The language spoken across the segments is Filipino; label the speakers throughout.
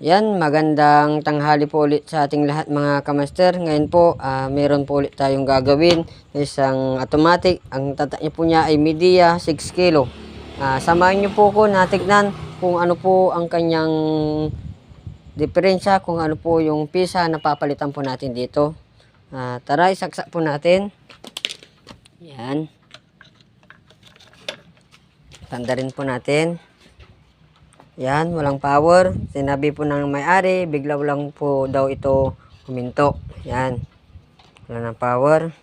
Speaker 1: Yan, magandang tanghali po ulit sa ating lahat mga kamaster. Ngayon po, meron po ulit tayong gagawin. Isang automatic. Ang tatak niya po niya ay Midea 6 kilo. Samahan niyo po ko na tignan kung ano po ang kanyang diferensya, kung ano po yung pisa na papalitan po natin dito. Tara, isaksak po natin. Yan. Tanda rin po natin. Yan, walang power. Sinabi po ng may-ari, bigla lang po daw ito huminto. Yan. Wala ng power.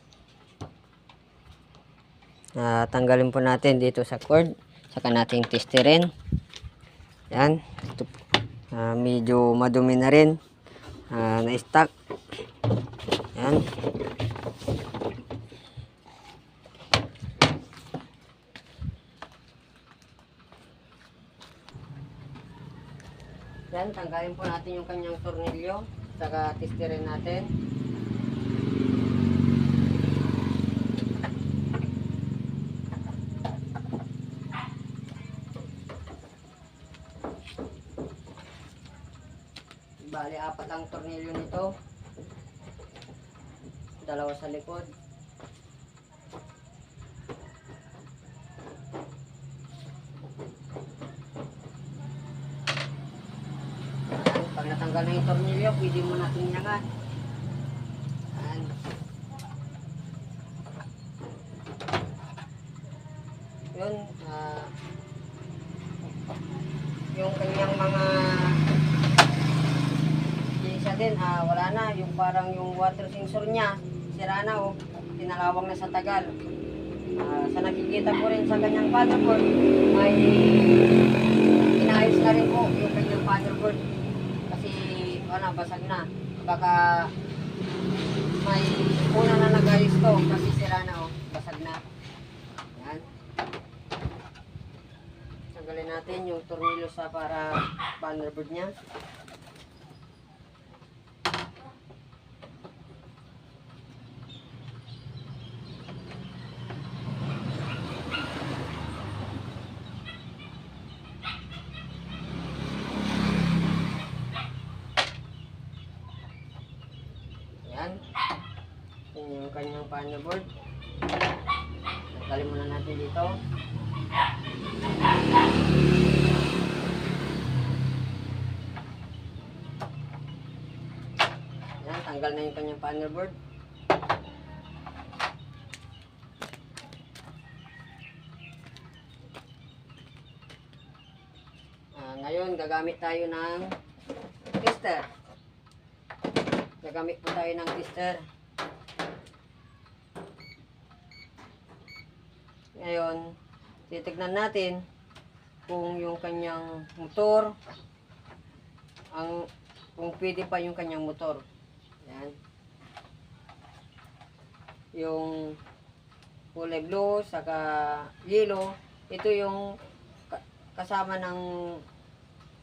Speaker 1: Tanggalin po natin dito sa cord. Saka nating testerin. Yan. Ito, medyo madumi na rin. Na-stuck. Yan. Yan, tanggalin po natin yung kanyang tornilyo. Saka testerin natin. Bali, 4 lang tornilyo nito. 2 sa likod. Pag natanggal na yung tornilyo, pwede mo natin yangan. Yan. Yun, yung kanyang mga isa din, wala na. Yung parang yung water sensor niya, sira na o. Tinalawang na sa tagal. Sa nakikita ko rin sa kanyang motherboard, may inaayos na rin po yung kanyang motherboard. Basag na. Baka may una na nag-ayos to kasi sira na basag na. Yan. Tanggalin natin yung tornilyo sa para motherboard niya. Yan. Yan yung kanyang motherboard. Tanggalin muna natin dito. Yan, tanggal na yung kanyang motherboard. Ngayon, gagamit tayo ng tester. Gagamit po tayo ng tester. Ngayon, titignan natin kung yung kanyang motor, kung pwede pa yung kanyang motor. Yan. Yung kulay blue, saka yellow, ito yung kasama ng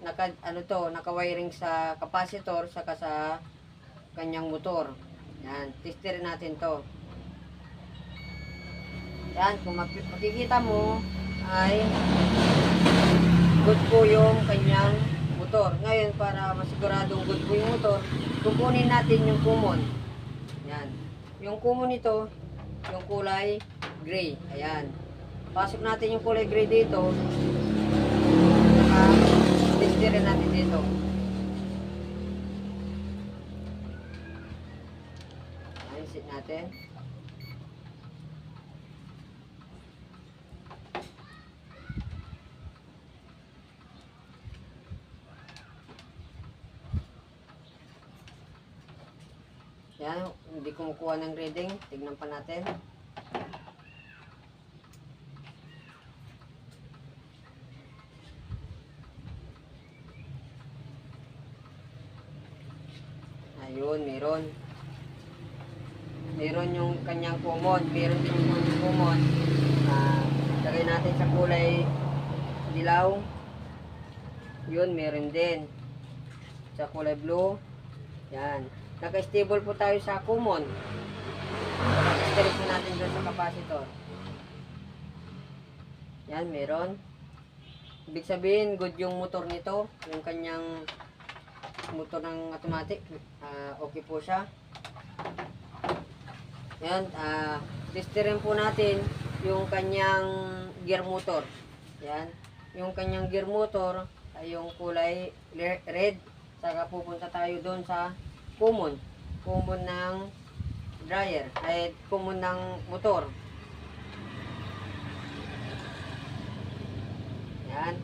Speaker 1: naka-wiring sa capacitor, saka sa kanyang motor. Yan, testerin natin to. Yan, kung makikita mo ay good po yung kanyang motor. Ngayon, para masiguradong good po yung motor, kukunin natin yung common. Yan. Yung common nito, yung kulay gray. Ayan. Pasok natin yung kulay gray dito. Testerin natin dito. Set natin. Yan, hindi kumukuha ng reading. Tignan pa natin. Ayun, meron. Meron yung kanyang common. Meron din yung common. Lagay natin sa kulay dilaw. Yun, meron din. Sa kulay blue. Yan. Naka-stable po tayo sa common. Naka-stable po natin doon sa capacitor. Yan, meron. Ibig sabihin, good yung motor nito. Yung kanyang motor ng automatic. Okay po siya. Yan, testerin po natin yung kanyang gear motor. Yan, yung kanyang gear motor ay yung kulay red. Saka pupunta tayo doon sa common ng dryer, ay common ng motor. Yan,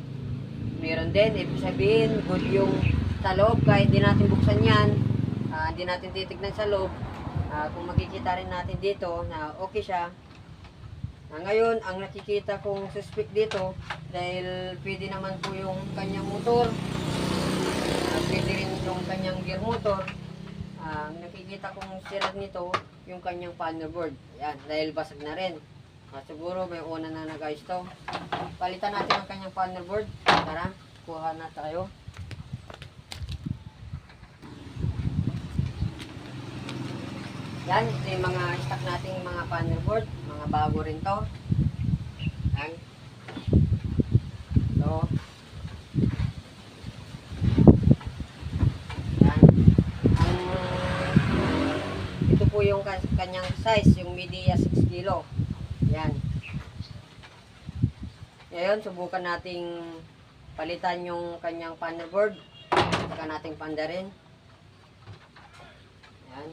Speaker 1: meron din, ibig sabihin good yung sa loob. Kahit hindi natin buksan yan, hindi natin titignan sa loob, kung makikita rin natin dito na okay siya. Ngayon, ang nakikita kong suspect dito, dahil pwede naman po yung kanyang motor, pwede rin yung kanyang gear motor, ang nakikita kong sira nito, yung kanyang panel board. Ayan, dahil basag na rin. Siguro may una na nag-ayos to. Palitan natin ang kanyang panel board. Tara, kuha na tayo. Yan, ito yung mga stock nating mga panel board. Mga bago rin to. Yan. So, yan. Ito po yung kanyang size, yung media 6 kilo. Yan. Ngayon, subukan nating palitan yung kanyang panel board. Saka nating panda rin. Yan.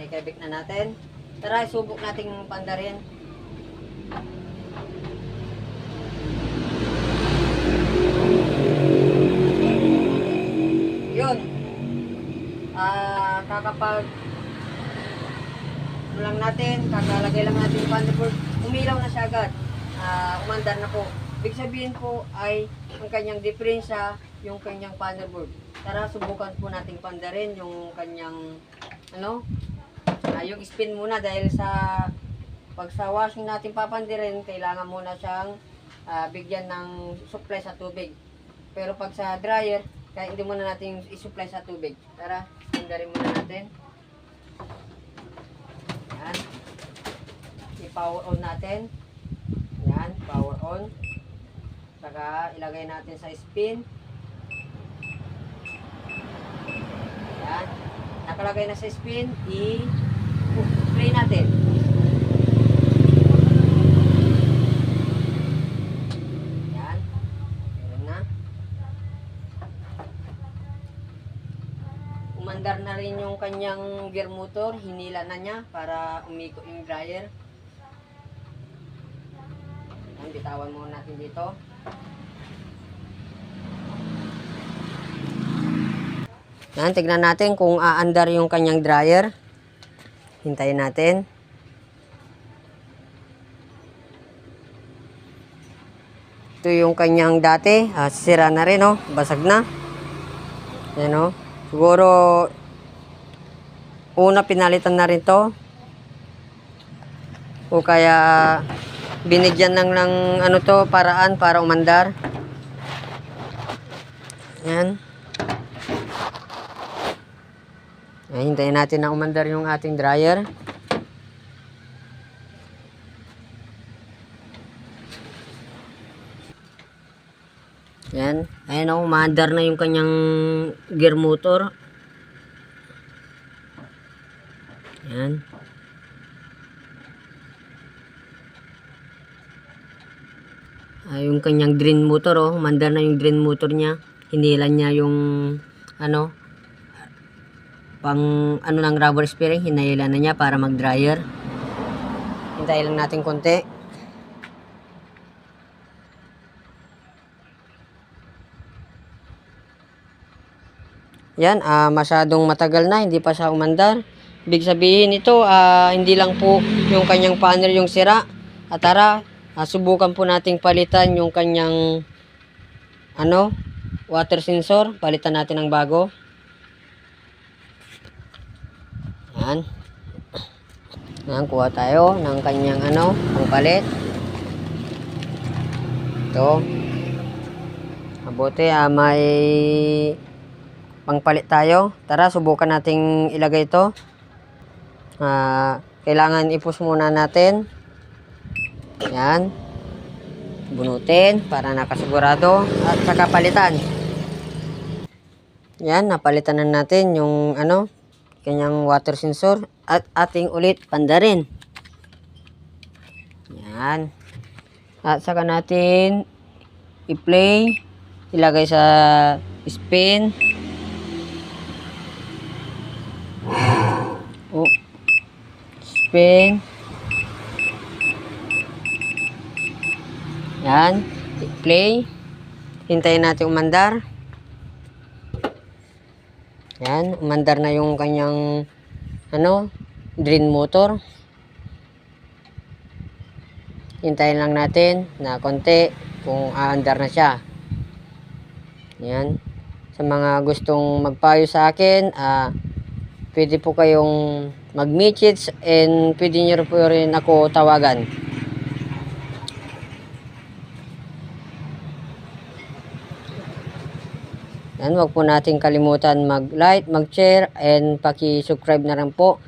Speaker 1: Ikabik na natin. Tara, subok nating panda rin. Yun. Kakapag lang natin, kakalagay lang natin yung panda board. Umilaw na siya agad. Umandar na po. Ibig sabihin po ay ang kanyang diferensya, yung kanyang panel board. Tara, subukan po nating panda rin yung kanyang yung spin muna, dahil pag sa washing natin papandirin, kailangan muna siyang bigyan ng supply sa tubig. Pero pag sa dryer, kaya hindi muna natin i-supply sa tubig. Tara, pandirin muna natin. Yan. I-power on natin. Yan, power on. Saka ilagay natin sa spin. Yan. Nakalagay na sa spin, i-spray natin. Yan. Meron na. Umandar na rin yung kanyang gear motor. Hinila na niya para umikot yung dryer. Yan, bitawan muna natin dito. Yan, tignan natin kung aandar yung kanyang dryer. Hintayin natin. Ito yung kanyang dati. Sira na rin, oh. Basag na. Yan, oh. Siguro, una pinalitan na rin to. O kaya, binigyan lang ng paraan para umandar. Yan. Hintayin natin na umandar yung ating dryer. Yan. Ayan o, umandar na yung kanyang gear motor. Yan. Yung kanyang drain motor, oh, umandar na yung drain motor niya. Hinilan niya yung ng rubber spring, hinayilan na niya para mag-dryer. Hintayin lang natin konti. Yan, masyadong matagal na, hindi pa siya umandar. Ibig sabihin ito, hindi lang po yung kanyang panel yung sira. At tara, subukan po nating palitan yung kanyang water sensor. Palitan natin ng bago. Yan. Ayan, kuha tayo ng kanyang pangpalit. Ito. Mabuti, may pangpalit tayo. Tara, subukan nating ilagay ito. Kailangan i-push muna natin. Yan. Bunutin para nakasigurado. At saka palitan. Yan, napalitan na natin yung kanyang water sensor. At ating ulit pandarin. Yan. At saka natin i-play. Ilagay sa spin. Spin. Yan. Play. Hintayin natin umandar. Yan. Umandar na yung kanyang drain motor. Hintayin lang natin na konti kung aandar na siya. Yan. Sa mga gustong magpayo sa akin, pwede po kayong mag-message and pwede nyo po rin ako tawagan. Yan, wag po natin kalimutan mag-like, mag-share, and paki-subscribe na rin po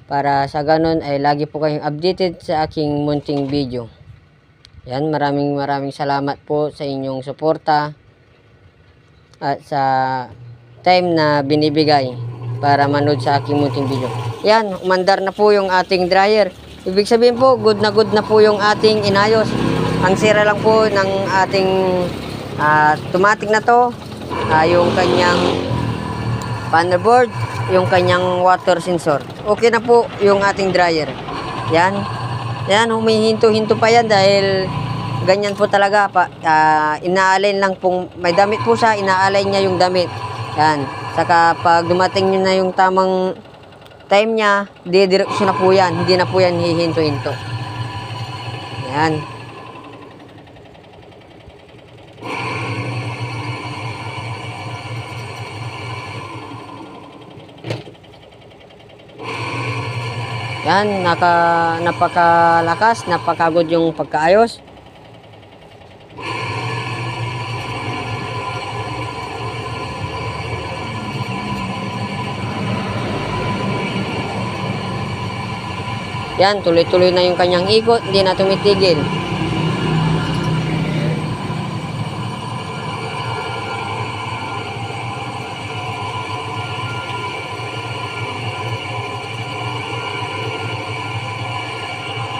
Speaker 1: para sa ganun ay lagi po kayong updated sa aking munting video. Yan, maraming salamat po sa inyong suporta at sa time na binibigay para manood sa aking munting video. Yan, umandar na po yung ating dryer. Ibig sabihin po, good na po yung ating inayos. Ang sira lang po ng ating automatic na to, yung kanyang panel board, yung kanyang water sensor. Okay na po yung ating dryer. Yan. Yan, humihinto-hinto pa yan dahil ganyan po talaga. Inaalin lang pong, may damit po siya, inaalin niya yung damit. Yan. Saka pag dumating nyo na yung tamang time niya, didireksyon na po yan. Hindi na po yan hihinto-hinto. Yan. Yan, napakalakas, napakagod yung pagkaayos. Yan, tuloy-tuloy na yung kanyang ikot, hindi na tumitigil.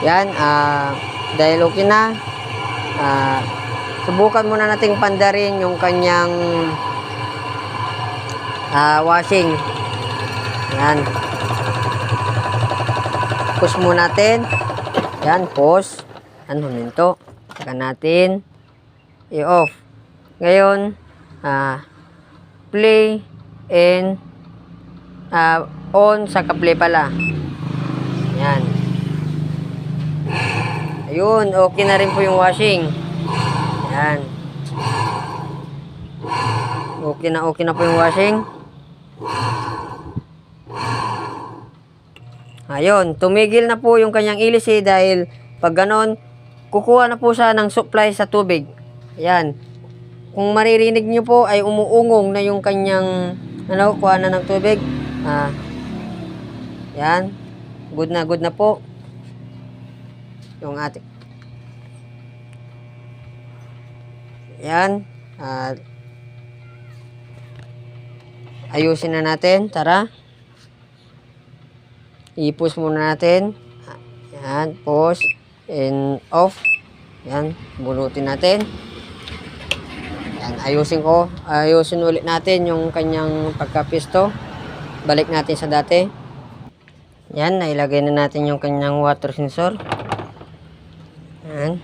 Speaker 1: Yan, dahil okay na, subukan muna nating pandarin yung kanyang washing. Yan. Push muna natin. Yan, push. Yan, huminto. Saka natin i-off. Ngayon, play and on, saka play pala. Yan. Ayun, okay na rin po yung washing. Yan. Okay na po yung washing. Ayun, tumigil na po yung kanyang ilisi dahil pag ganon, kukuha na po siya ng supply sa tubig. Ayan. Kung maririnig nyo po ay umuungong na yung kanyang kuha na ng tubig. Yan. Good na po. Yung ating. Yan. Ayusin na natin. Tara. I-push muna natin. Yan, push and off. Yan, bunutin natin. Yan, ayusin ulit natin yung kanyang pagkapisto. Balik natin sa dati. Yan, nailagay na natin yung kanyang water sensor. Yan.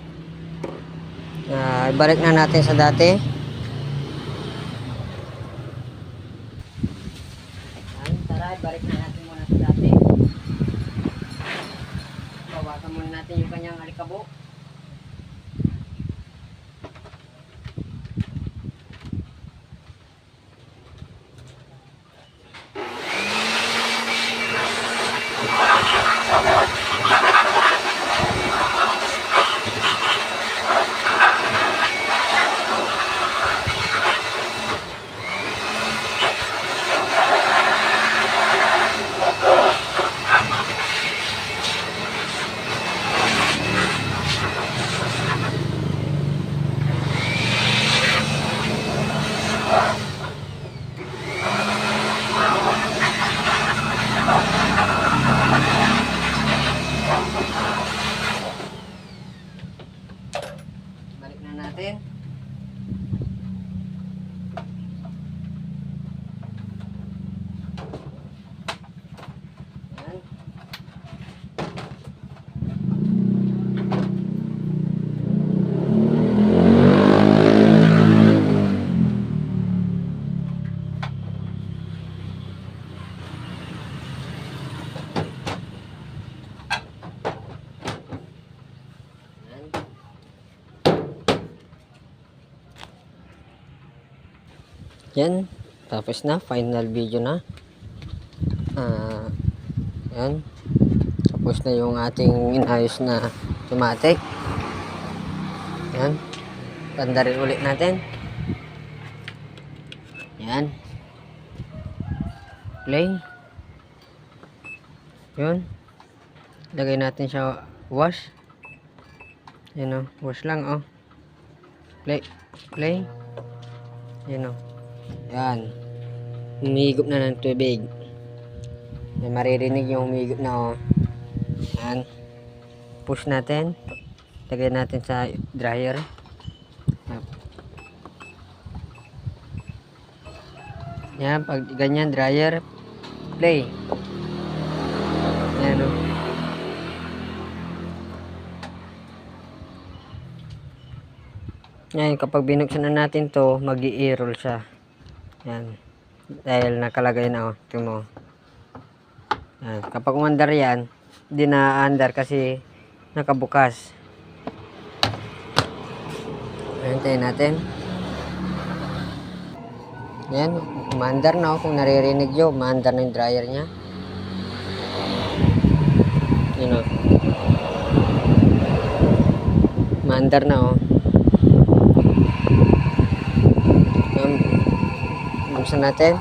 Speaker 1: Balik na natin sa dati. Yan, tara, balik na natin muna sa dati. Bawasan muna natin yung kanyang alikabok. Yan. Tapos na. Final video na. Yan. Tapos na yung ating inayos na automatic. Yan. Tanda rin ulit natin. Yan. Play. Yun. Lagay natin siya wash. Yan o. Wash lang o. Play. Play. Yan o. Yan. Humihigop na ng tubig. May maririnig yung humihigop na o. Yan. Push natin. Lagay natin sa dryer. Yan. Pag ganyan dryer. Play. Yan o. Yan, kapag binuksan na natin to, mag-i-roll siya. Yan. Dahil nakalagay na, oh. Tingnan mo. Yan. Kapag umandar yan, hindi na-andar kasi nakabukas. Hintayin natin. Yan. Umandar na, oh. Kung naririnig nyo, umandar na yung dryer nya. Yan, oh. Umandar na, oh. Buksan natin.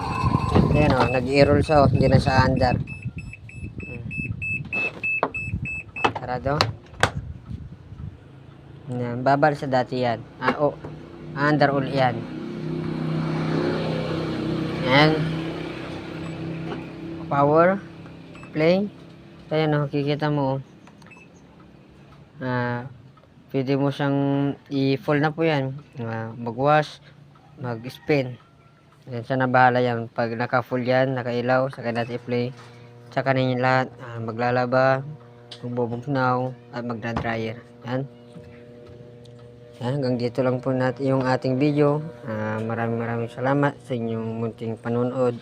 Speaker 1: Ayan o, nag-i-roll siya o. Hindi na siya under. Sarado. Ayan, babal sa dati yan. Under ulit yan. Ayan. Power. Play. Ayan o, kikita mo o. Pwede mo siyang i-full na po yan. Mag-wash, mag-spin. Yan, siya na bahala yan. Pag naka-full yan, naka-ilaw, saka natin i-play. Saka na yung lahat. Maglalaba, magbubugnaw, at magdadryer. Yan. Yan. Hanggang dito lang po natin yung ating video. Maraming salamat sa inyong munting panonood.